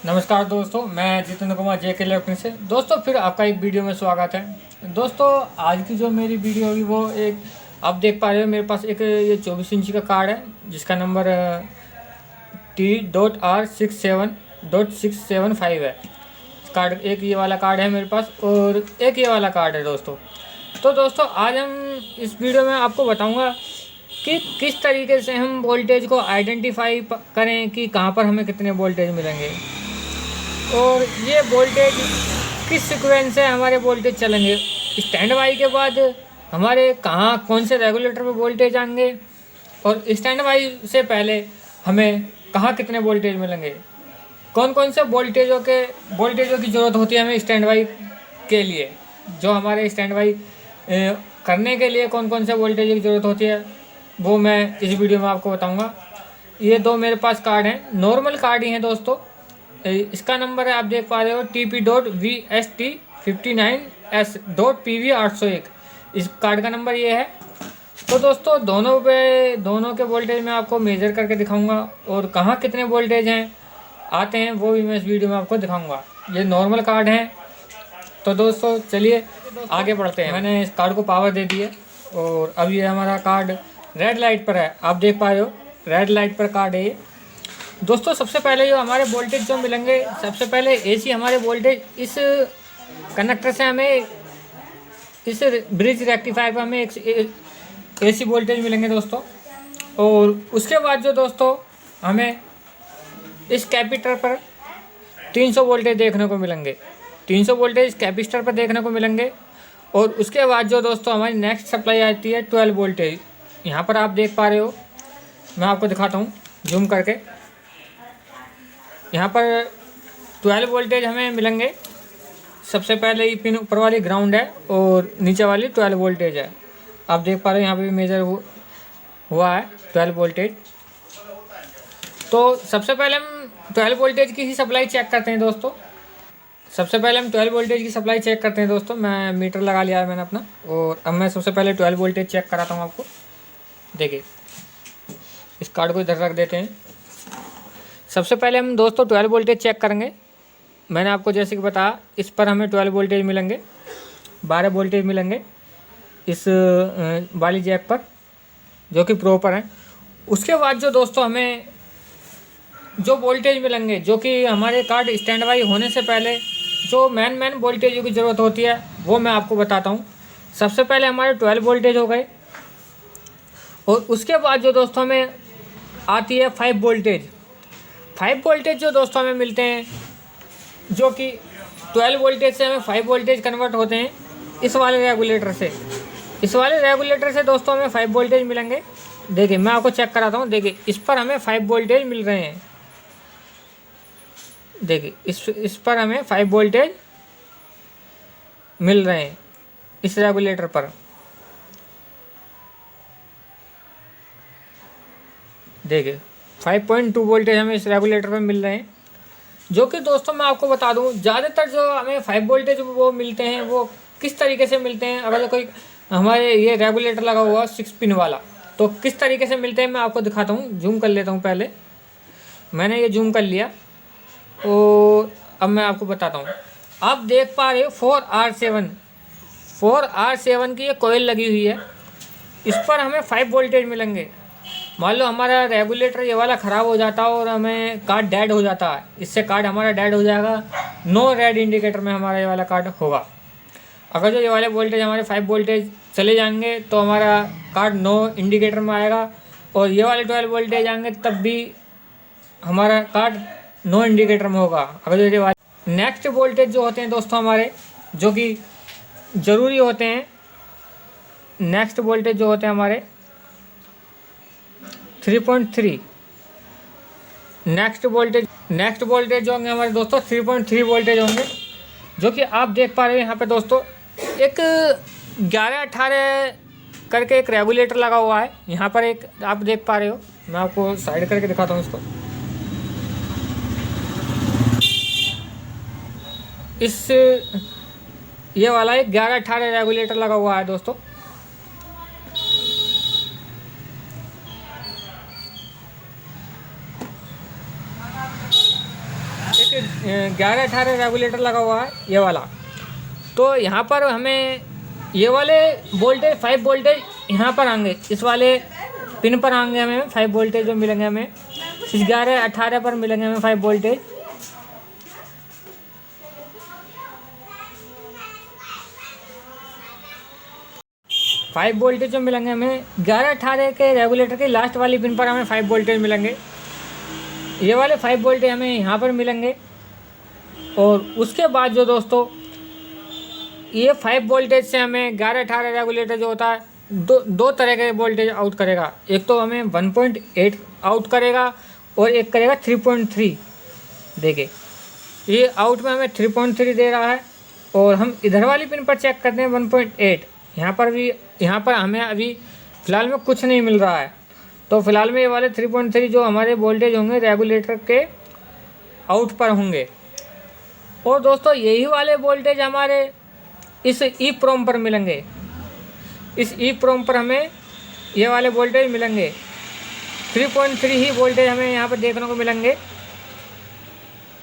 नमस्कार दोस्तों, मैं जितेंद्र कुमार JK इलेक्ट्रॉनिक्स से। दोस्तों फिर आपका एक वीडियो में स्वागत है। दोस्तों आज की जो मेरी वीडियो होगी वो एक आप देख पा रहे हो, मेरे पास एक ये 24 इंची का कार्ड है जिसका नंबर T.R67.675 है। कार्ड एक ये वाला कार्ड है मेरे पास और एक ये वाला कार्ड है दोस्तों। तो दोस्तों आज हम इस वीडियो में आपको बताऊंगा कि किस तरीके से हम वोल्टेज को आइडेंटिफाई करें कि कहाँ पर हमें कितने वोल्टेज मिलेंगे और ये वोल्टेज किस सीक्वेंस से हमारे वोल्टेज चलेंगे। स्टैंड बाई के बाद हमारे कहाँ कौन से रेगुलेटर पे वोल्टेज आएंगे और स्टैंड बाई से पहले हमें कहाँ कितने वोल्टेज मिलेंगे, कौन कौन से वोल्टेजों की ज़रूरत होती है हमें स्टैंड बाई के लिए, जो हमारे स्टैंड बाई करने के लिए कौन कौन से वोल्टेज की ज़रूरत होती है वो मैं इस वीडियो में आपको बताऊंगा। ये दो मेरे पास कार्ड हैं, नॉर्मल कार्ड ही हैं दोस्तों। इसका नंबर है आप देख पा रहे हो TP.VST59S.PV801। इस कार्ड का नंबर ये है। तो दोस्तों दोनों के वोल्टेज मैं आपको मेजर करके दिखाऊंगा और कहाँ कितने वोल्टेज हैं आते हैं वो भी मैं इस वीडियो में आपको दिखाऊंगा। ये नॉर्मल कार्ड हैं। तो दोस्तों चलिए आगे बढ़ते हैं। मैंने इस कार्ड को पावर दे दी है और अब ये हमारा कार्ड रेड लाइट पर है। आप देख पा रहे हो रेड लाइट पर कार्ड है ये। दोस्तों सबसे पहले जो हमारे वोल्टेज जो मिलेंगे, सबसे पहले AC हमारे वोल्टेज इस कनेक्टर से हमें इस ब्रिज रेक्टिफायर पर हमें एक AC वोल्टेज मिलेंगे दोस्तों। और उसके बाद जो दोस्तों हमें इस कैपेसिटर पर 300 वोल्टेज देखने को मिलेंगे, 300 वोल्टेज कैपेसिटर पर देखने को मिलेंगे। और उसके बाद जो दोस्तों हमारी नेक्स्ट सप्लाई आती है 12 वोल्टेज। यहाँ पर आप देख पा रहे हो, मैं आपको दिखाता हूँ जूम करके। यहाँ पर 12 वोल्टेज हमें मिलेंगे। सबसे पहले ये पिन ऊपर वाली ग्राउंड है और नीचे वाली 12 वोल्टेज है। आप देख पा रहे हो यहाँ पे भी मेजर हुआ है 12 वोल्टेज। तो सबसे पहले हम 12 वोल्टेज की ही सप्लाई चेक करते हैं दोस्तों। सबसे पहले हम 12 वोल्टेज की सप्लाई चेक करते हैं दोस्तों। मैं मीटर लगा लिया है मैंने अपना और अब मैं सबसे पहले 12 वोल्टेज चेक कराता हूँ आपको। देखिए इस कार्ड को इधर रख देते हैं। सबसे पहले हम दोस्तों 12 वोल्टेज चेक करेंगे। मैंने आपको जैसे कि बताया इस पर हमें 12 वोल्टेज मिलेंगे, 12 वोल्टेज मिलेंगे इस वाली जैक पर जो कि प्रो पर है। उसके बाद जो दोस्तों हमें जो वोल्टेज मिलेंगे, जो कि हमारे कार्ड स्टैंड बाई होने से पहले जो मेन वोल्टेजों की ज़रूरत होती है वो मैं आपको बताता हूँ। सबसे पहले हमारे 12 वोल्टेज हो गए और उसके बाद जो दोस्तों हमें आती है 5 वोल्टेज। 5 वोल्टेज जो दोस्तों हमें मिलते हैं, जो कि 12 वोल्टेज से हमें 5 वोल्टेज कन्वर्ट होते हैं इस वाले रेगुलेटर से। इस वाले रेगुलेटर से दोस्तों हमें 5 वोल्टेज मिलेंगे। देखिए मैं आपको चेक कराता हूँ। देखिए इस पर हमें 5 वोल्टेज मिल रहे हैं। देखिए इस पर हमें 5 वोल्टेज मिल रहे हैं इस रेगुलेटर पर। देखिए 5.2 वोल्टेज हमें इस रेगुलेटर पर मिल रहे हैं। जो कि दोस्तों मैं आपको बता दूं, ज़्यादातर जो हमें 5 वोल्टेज वो मिलते हैं वो किस तरीके से मिलते हैं। अगर कोई हमारे ये रेगुलेटर लगा हुआ 6 पिन वाला, तो किस तरीके से मिलते हैं मैं आपको दिखाता हूँ। जूम कर लेता हूँ। पहले मैंने ये जूम कर लिया और अब मैं आपको बताता हूँ। आप देख पा रहे हो 4R7 की ये कोयल लगी हुई है। इस पर हमें 5 वोल्टेज मिलेंगे। मान लो हमारा रेगुलेटर ये वाला ख़राब हो जाता और हमें कार्ड डेड हो जाता है, इससे कार्ड हमारा डेड हो जाएगा। नो रेड इंडिकेटर में हमारा ये वाला कार्ड होगा। अगर जो ये वाले वोल्टेज हमारे 5 वोल्टेज चले जाएंगे तो हमारा कार्ड नो इंडिकेटर में आएगा और ये वाले 12 वोल्टेज आएंगे तब भी हमारा कार्ड नो इंडिकेटर में होगा। अगर जो ये वाले नेक्स्ट वोल्टेज जो होते हैं दोस्तों हमारे, जो कि ज़रूरी होते हैं, नेक्स्ट वोल्टेज जो होते हैं हमारे 3.3 नेक्स्ट वोल्टेज जो होंगे हमारे दोस्तों 3.3 वोल्टेज होंगे। जो कि आप देख पा रहे हो यहाँ पे दोस्तों एक 11-18 करके एक रेगुलेटर लगा हुआ है। यहाँ पर एक आप देख पा रहे हो, मैं आपको साइड करके दिखाता हूँ इसको। इस ये वाला एक 11-18 रेगुलेटर लगा हुआ है दोस्तों। 11-18 रेगुलेटर लगा हुआ है ये वाला। तो यहाँ पर हमें ये वाले वोल्टेज 5 वोल्टेज यहाँ पर आएंगे, इस वाले पिन पर आएंगे हमें 5 वोल्टेज जो मिलेंगे हमें, इस 11-18 पर मिलेंगे हमें 5 वोल्टेज। फाइव वोल्टेज जो मिलेंगे हमें 11-18 के रेगुलेटर की लास्ट वाली पिन पर हमें 5 वोल्टेज मिलेंगे। ये वाले 5 वोल्टेज हमें यहाँ पर मिलेंगे। और उसके बाद जो दोस्तों ये 5 वोल्टेज से हमें 11-18 रेगुलेटर जो होता है दो तरह के वोल्टेज आउट करेगा। एक तो हमें 1.8 आउट करेगा और एक करेगा 3.3। देखिए ये आउट में हमें 3.3 दे रहा है। और हम इधर वाली पिन पर चेक करते हैं 1.8। यहाँ पर हमें अभी फ़िलहाल में कुछ नहीं मिल रहा है। तो फिलहाल में ये वाले 3.3 जो हमारे वोल्टेज होंगे रेगुलेटर के आउट पर होंगे। और दोस्तों यही वाले वोल्टेज हमारे इस ई प्रोम पर मिलेंगे। इस ई प्रोम पर हमें ये वाले वोल्टेज मिलेंगे। 3.3 ही वोल्टेज हमें यहाँ पर देखने को मिलेंगे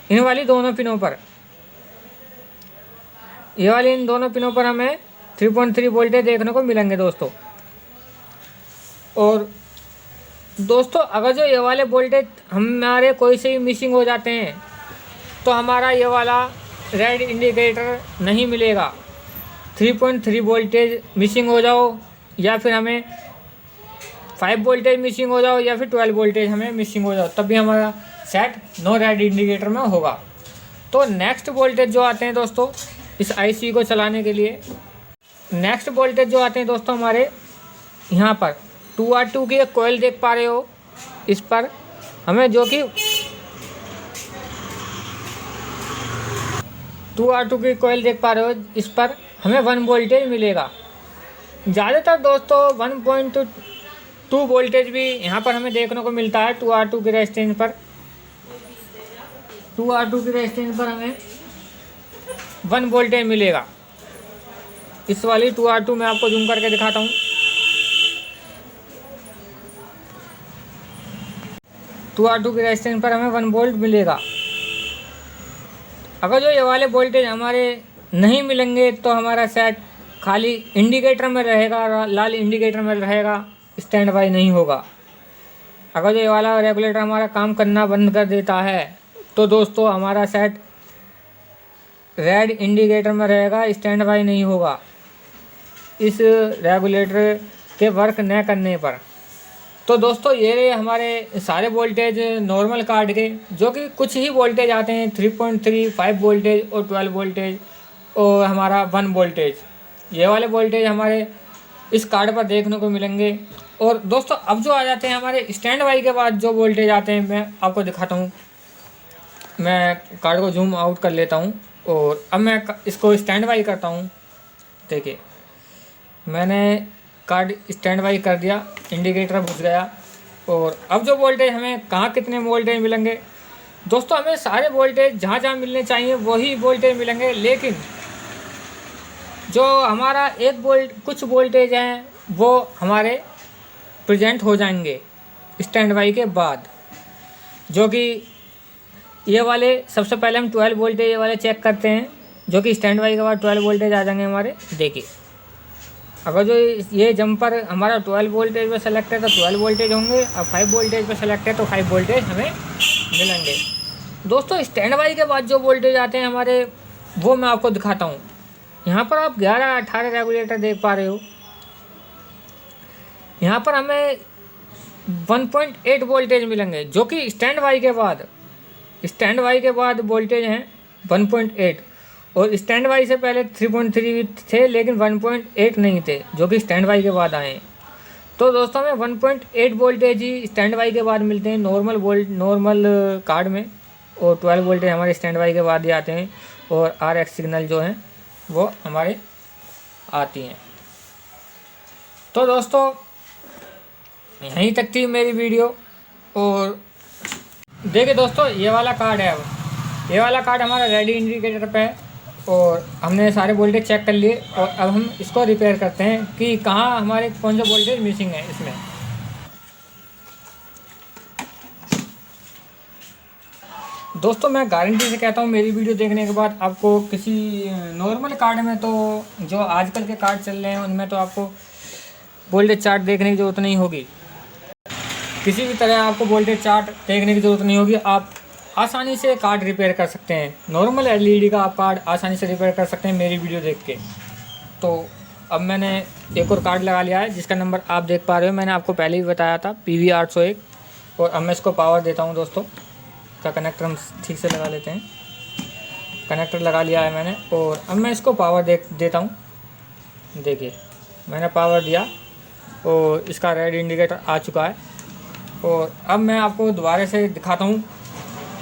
इन वाली दोनों पिनों पर। ये वाली इन दोनों पिनों पर हमें 3.3 वोल्टेज देखने को मिलेंगे दोस्तों। और दोस्तों अगर जो ये वाले वोल्टेज हमारे कोई से भी मिसिंग हो जाते हैं तो हमारा ये वाला रेड इंडिकेटर नहीं मिलेगा। 3.3 वोल्टेज मिसिंग हो जाओ या फिर हमें 5 वोल्टेज मिसिंग हो जाओ या फिर 12 वोल्टेज हमें मिसिंग हो जाओ, तब भी हमारा सेट नो रेड इंडिकेटर में होगा। तो नेक्स्ट वोल्टेज जो आते हैं दोस्तों इस आईसी को चलाने के लिए, नेक्स्ट वोल्टेज जो आते हैं दोस्तों हमारे यहाँ पर 2R2 की एक कोयल देख पा रहे हो। इस पर हमें जो कि 2R2 की कोयल देख पा रहे हो, इस पर हमें 1 वोल्टेज मिलेगा। ज़्यादातर दोस्तों 1.2 वोल्टेज भी यहाँ पर हमें देखने को मिलता है 2R2 की रेजिस्टेंस पर। 2R2 की रेजिस्टेंस पर हमें 1 वोल्टेज मिलेगा। इस वाली 2R2 मैं आपको जूम करके दिखाता हूँ। 2R2 की रेजिस्टेंस पर हमें 1 वोल्ट मिलेगा। अगर जो ये वाले वोल्टेज हमारे नहीं मिलेंगे तो हमारा सेट खाली इंडिकेटर में रहेगा, लाल इंडिकेटर में रहेगा, स्टैंड बाई नहीं होगा। अगर जो ये वाला रेगुलेटर हमारा काम करना बंद कर देता है तो दोस्तों हमारा सेट रेड इंडिकेटर में रहेगा, स्टैंड बाई नहीं होगा इस रेगुलेटर के वर्क न करने पर। तो दोस्तों ये रहे हमारे सारे वोल्टेज नॉर्मल कार्ड के, जो कि कुछ ही वोल्टेज आते हैं 3.3, 5 वोल्टेज और 12 वोल्टेज और हमारा 1 वोल्टेज। ये वाले वोल्टेज हमारे इस कार्ड पर देखने को मिलेंगे। और दोस्तों अब जो आ जाते हैं हमारे स्टैंड बाई के बाद जो वोल्टेज आते हैं मैं आपको दिखाता हूँ। मैं कार्ड को जूम आउट कर लेता हूँ और अब मैं इसको स्टैंड बाई करता हूँ। देखिए मैंने कार्ड स्टैंड बाई कर दिया, इंडिकेटर घुस गया। और अब जो वोल्टेज हमें कहाँ कितने वोल्टेज मिलेंगे दोस्तों, हमें सारे वोल्टेज जहाँ जहाँ मिलने चाहिए वही वोल्टेज मिलेंगे। लेकिन जो हमारा कुछ वोल्टेज हैं वो हमारे प्रेजेंट हो जाएंगे स्टैंड बाई के बाद, जो कि ये वाले सबसे पहले हम 12 वोल्टेज ये वाले चेक करते हैं, जो कि स्टैंड बाई के बाद 12 वोल्टेज आ जाएंगे हमारे। देखिए अगर जो ये जंपर हमारा 12 वोल्टेज पे सेलेक्ट है तो 12 वोल्टेज होंगे, और 5 वोल्टेज पे सेलेक्ट है तो 5 वोल्टेज हमें मिलेंगे। दोस्तों स्टैंड बाई के बाद जो वोल्टेज आते हैं हमारे वो मैं आपको दिखाता हूँ। यहाँ पर आप 11-18 रेगुलेटर देख पा रहे हो। यहाँ पर हमें 1.8 वोल्टेज मिलेंगे, जो कि स्टैंड बाई के बाद वोल्टेज हैं 1.8। और स्टैंड बाई से पहले 3.3 थे लेकिन 1.8 नहीं थे, जो कि स्टैंड बाई के बाद आए हैं। तो दोस्तों हमें 1.8 वोल्टेज ही स्टैंड बाई के बाद मिलते हैं नॉर्मल कार्ड में, और 12 वोल्टेज हमारे स्टैंड बाई के बाद ही आते हैं, और RX सिग्नल जो हैं वो हमारे आती हैं। तो दोस्तों यहीं तक थी मेरी वीडियो। और देखिए दोस्तों ये वाला कार्ड है, अब ये वाला कार्ड हमारा रेडी इंडिकेटर पे है और हमने सारे वोल्टेज चेक कर लिए। और अब हम इसको रिपेयर करते हैं कि कहाँ हमारे कौन सा वोल्टेज मिसिंग है इसमें। दोस्तों मैं गारंटी से कहता हूँ, मेरी वीडियो देखने के बाद आपको किसी नॉर्मल कार्ड में तो जो आजकल के कार्ड चल रहे हैं उनमें तो आपको वोल्टेज चार्ट देखने की ज़रूरत नहीं होगी। किसी भी तरह आपको वोल्टेज चार्ट देखने की ज़रूरत नहीं होगी। आप आसानी से कार्ड रिपेयर कर सकते हैं। नॉर्मल एलईडी का आप कार्ड आसानी से रिपेयर कर सकते हैं मेरी वीडियो देख के। तो अब मैंने एक और कार्ड लगा लिया है जिसका नंबर आप देख पा रहे हो। मैंने आपको पहले भी बताया था PV801। और अब मैं इसको पावर देता हूँ दोस्तों। का कनेक्टर हम ठीक से लगा लेते हैं। कनेक्टर लगा लिया है मैंने और अब मैं इसको पावर देता हूँ। देखिए मैंने पावर दिया और इसका रेड इंडिकेटर आ चुका है। और अब मैं आपको दोबारा से दिखाता हूँ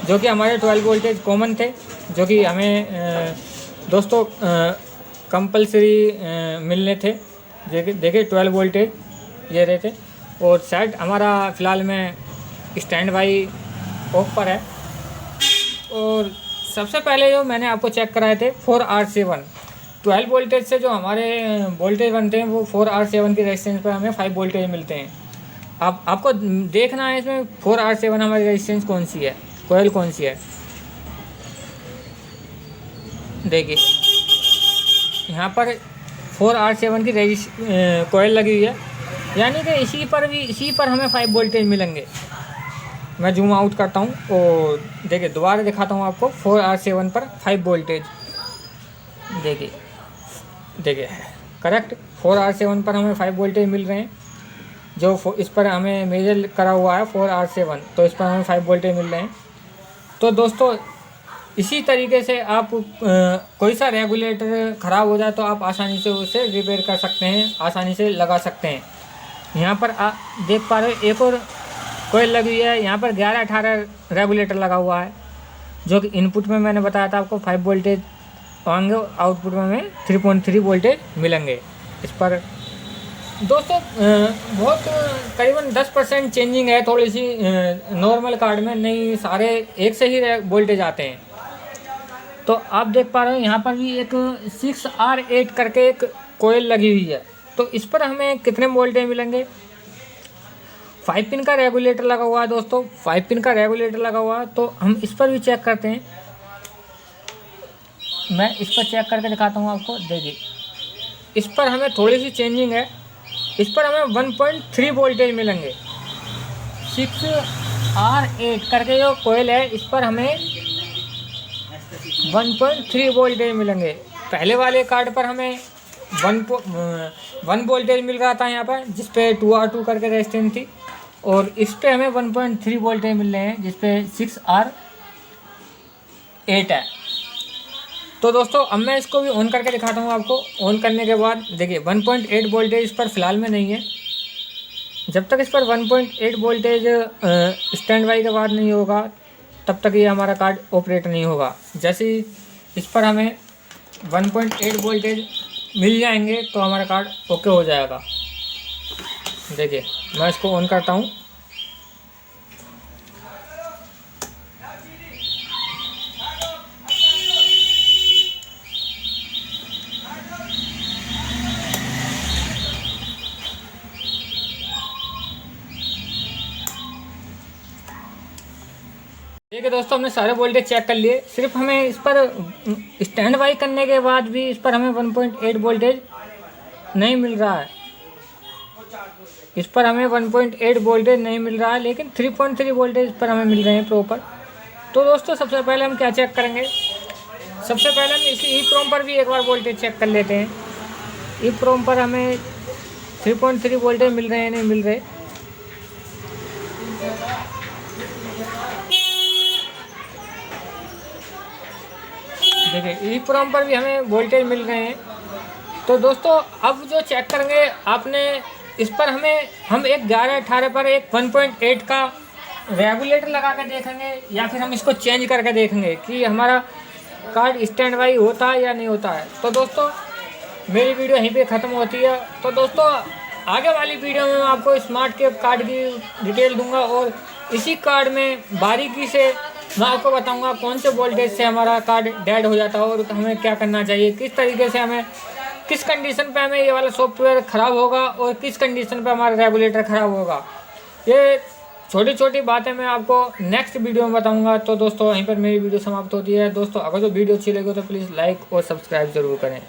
जो कि हमारे 12 वोल्टेज कॉमन थे, जो कि हमें दोस्तों कंपलसरी मिलने थे। देखिए 12 वोल्टेज ये रहे थे। और सेट हमारा फ़िलहाल में स्टैंड बाई ऑफ पर है। और सबसे पहले जो मैंने आपको चेक कराए थे 4R7 12 वोल्टेज से जो हमारे वोल्टेज बनते हैं वो 4R7 की रेजिस्टेंस पर हमें 5 वोल्टेज मिलते हैं। आपको देखना है इसमें 4R7 हमारी रेजिस्टेंस कौन सी है, कोयल कौन सी है। देखिए यहाँ पर 4R7 की कोयल लगी हुई है, यानी कि इसी पर हमें 5 वोल्टेज मिलेंगे। मैं जूम आउट करता हूँ और देखिए दोबारा दिखाता हूँ आपको 4R7 पर 5 वोल्टेज। देखिए करेक्ट 4R7 पर हमें 5 वोल्टेज मिल रहे हैं। जो इस पर हमें मेजर करा हुआ है 4R7, तो इस पर हमें 5 वोल्टेज मिल रहे हैं। तो दोस्तों इसी तरीके से आप कोई सा रेगुलेटर ख़राब हो जाए तो आप आसानी से उसे रिपेयर कर सकते हैं, आसानी से लगा सकते हैं। यहाँ पर आप देख पा रहे हो एक और कोयल लगी हुई है। यहाँ पर 11-18 रेगुलेटर लगा हुआ है, जो कि इनपुट में मैंने बताया था आपको 5 वोल्टेज होंगे, आउटपुट में हमें 3.3 वोल्टेज मिलेंगे। इस पर दोस्तों बहुत करीबन 10% चेंजिंग है थोड़ी सी नॉर्मल कार्ड में, नहीं सारे एक से ही वोल्टेज आते हैं। तो आप देख पा रहे हो यहाँ पर भी एक 6R8 करके एक कोयल लगी हुई है। तो इस पर हमें कितने वोल्टेज मिलेंगे। 5 पिन का रेगुलेटर लगा हुआ है दोस्तों, 5 पिन का रेगुलेटर लगा हुआ है। तो हम इस पर भी चेक करते हैं। मैं इस पर चेक करके दिखाता हूँ आपको। देखिए इस पर हमें थोड़ी सी चेंजिंग है। इस पर हमें 1.3 वोल्टेज मिलेंगे। 6R8 करके जो कोयल है इस पर हमें 1.3 वोल्टेज मिलेंगे। पहले वाले कार्ड पर हमें 1 वोल्टेज मिल रहा था यहाँ पर, जिस पे 2R2 करके रेजिस्टेंस थी। और इस पे हमें 1.3 वोल्टेज मिल रहे हैं जिस पे 6R8 है। तो दोस्तों अब मैं इसको भी ऑन करके दिखाता हूँ आपको। ऑन करने के बाद देखिए 1.8 वोल्टेज इस पर फ़िलहाल में नहीं है। जब तक इस पर 1.8 वोल्टेज स्टैंड बाई के बाद नहीं होगा तब तक ये हमारा कार्ड ऑपरेट नहीं होगा। जैसे ही इस पर हमें 1.8 वोल्टेज मिल जाएंगे तो हमारा कार्ड ओके हो जाएगा। देखिए मैं इसको ऑन करता हूँ। देखिए दोस्तों हमने सारे वोल्टेज चेक कर लिए। सिर्फ हमें इस पर स्टैंड बाई करने के बाद भी इस पर हमें 1.8 वोल्टेज नहीं मिल रहा है। इस पर हमें 1.8 वोल्टेज नहीं मिल रहा है, लेकिन 3.3 वोल्टेज पर हमें मिल रहे हैं प्रॉपर। तो दोस्तों सबसे पहले हम क्या चेक करेंगे। सबसे पहले हम इसी EEPROM पर भी एक बार वोल्टेज चेक कर लेते हैं। EEPROM पर हमें 3.3 वोल्टेज मिल रहे हैं, नहीं मिल रहे। देखिए EEPROM पर भी हमें वोल्टेज मिल रहे हैं। तो दोस्तों अब जो चेक करेंगे आपने, इस पर हम एक 11-18 पर एक 1.8 का रेगुलेटर लगा कर देखेंगे, या फिर हम इसको चेंज करके देखेंगे कि हमारा कार्ड स्टैंड बाई होता है या नहीं होता है। तो दोस्तों मेरी वीडियो यहीं पे ख़त्म होती है। तो दोस्तों आगे वाली वीडियो में मैं आपको स्मार्ट केप कार्ड की डिटेल दूंगा और इसी कार्ड में बारीकी से मैं आपको बताऊंगा कौन से वोल्टेज से हमारा कार्ड डेड हो जाता है और हमें क्या करना चाहिए, किस तरीके से हमें, किस कंडीशन पे हमें ये वाला सॉफ्टवेयर ख़राब होगा और किस कंडीशन पे हमारा रेगुलेटर ख़राब होगा। ये छोटी छोटी बातें मैं आपको नेक्स्ट वीडियो में बताऊंगा। तो दोस्तों यहीं पर मेरी वीडियो समाप्त होती है। दोस्तों अगर तो वीडियो अच्छी लगी हो तो प्लीज़ लाइक और सब्सक्राइब ज़रूर करें।